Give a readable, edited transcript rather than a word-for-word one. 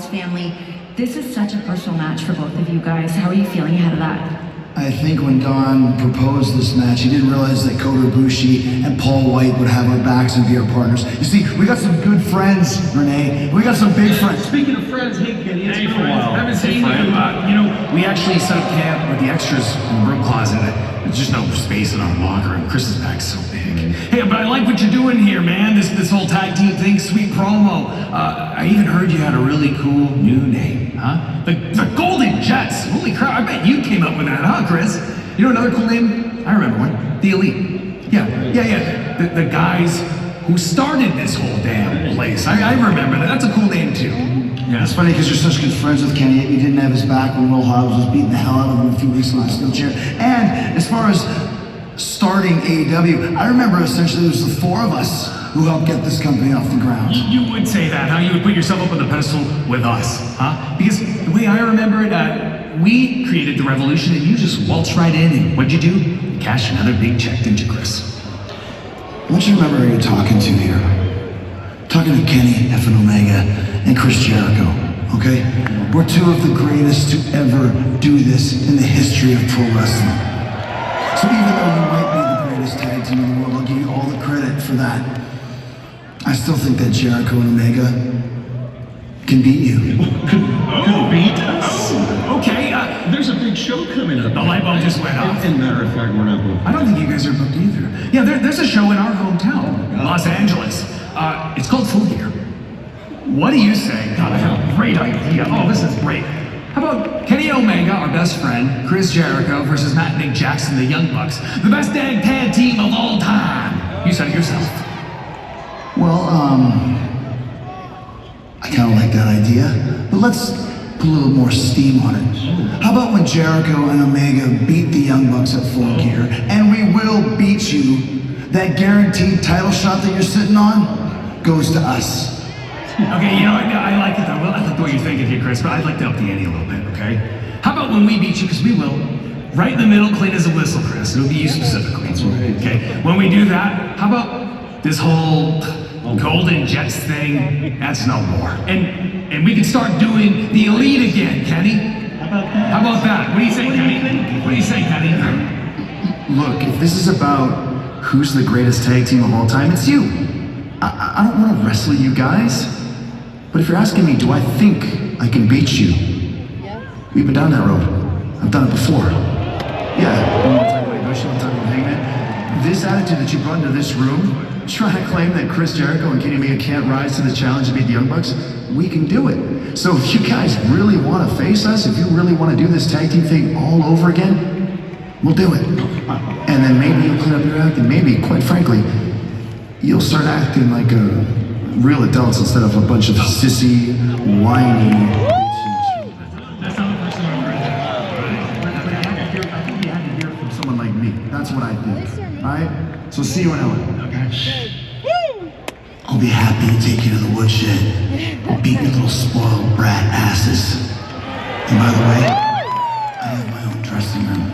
Rollins family. This is such a personal match for both of you guys. How are you feeling ahead of that? I think when Don proposed this match, he didn't realize that Kota Ibushi and Paul White would have our backs and be our partners. You see, we got some good friends, Renee. We got some big friends. Speaking of friends, hey Kenny, it's been a while. Haven't seen you. We actually set up camp with the extras in the broom closet. There's just no space in our locker, and Chris's bag's so big. Hey, but I like what you're doing here, man. This whole tag team thing, sweet promo. I even heard you had a really cool new name, huh? The Golden Jets. Holy crap! I bet you came up with that, huh, Chris? You know another cool name? I remember one. The Elite. Yeah. The guys who started this whole damn place. I remember that. That's a cool name too. Yeah. It's funny because you're such good friends with Kenny, you didn't have his back when Will Hobbs was beating the hell out of him a few weeks ago in the steel chair. And as far as starting AEW, I remember essentially it was the four of us who helped get this company off the ground. You would say that, huh? You would put yourself up on the pedestal with us, huh? Because the way I remember it, we created the revolution and you just waltzed right in and what'd you do? Cash another big check, didn't you, Chris? I want you to remember who you're talking to here. Talking to Kenny F. and Omega and Chris Jericho, okay? We're two of the greatest to ever do this in the history of pro wrestling. So even though you might be the greatest tag team in the world, I'll give you all the credit for that. I still think that Jericho and Omega can beat you. Beat us? Okay, There's a big show coming up. the light bulb just went off. And matter of fact, we're not booked. I don't think you guys are booked either. Yeah, there's a show in our hometown, Los Angeles. It's called Full Gear. What do you say? God, I have a great idea. Oh, this is great. How about Kenny Omega, our best friend, Chris Jericho versus Matt and Nick Jackson, the Young Bucks, the best dang tag team of all time? You said it yourself. Well, I kind of like that idea, but let's put a little more steam on it. How about when Jericho and Omega beat the Young Bucks at Full Gear, and we will beat you, that guaranteed title shot that you're sitting on goes to us. Okay, I like it though. Well, I like the way you're thinking here, Chris, but I'd like to up the ante a little bit, okay? How about when we beat you, because we will, right in the middle, clean as a whistle, Chris. It'll be you specifically. That's right. Okay, when we do that, how about this whole Golden Jets thing? That's no more. And we can start doing the Elite again, Kenny. How about that? What do you say, Kenny? What do you say, Kenny? Look, if this is about who's the greatest tag team of all time, it's you. I don't want to wrestle you guys, but if you're asking me, do I think I can beat you? We've been down that road. I've done it before. Yeah, one time with Ibushi, one time with Hangman. This attitude that you brought into this room, trying to claim that Chris Jericho and Kenny Omega can't rise to the challenge to beat the Young Bucks, we can do it. So if you guys really want to face us, if you really want to do this tag team thing all over again, we'll do it. And then maybe you'll clean up your act, and maybe, quite frankly, you'll start acting like real adults instead of a bunch of sissy, whiny, That's not the person I'm right I think you had to hear it from someone like me. That's what I think. Alright? So see you in LA. Okay. I'll be happy to take you to the woodshed and beat your little spoiled brat asses. And by the way, I have my own dressing room.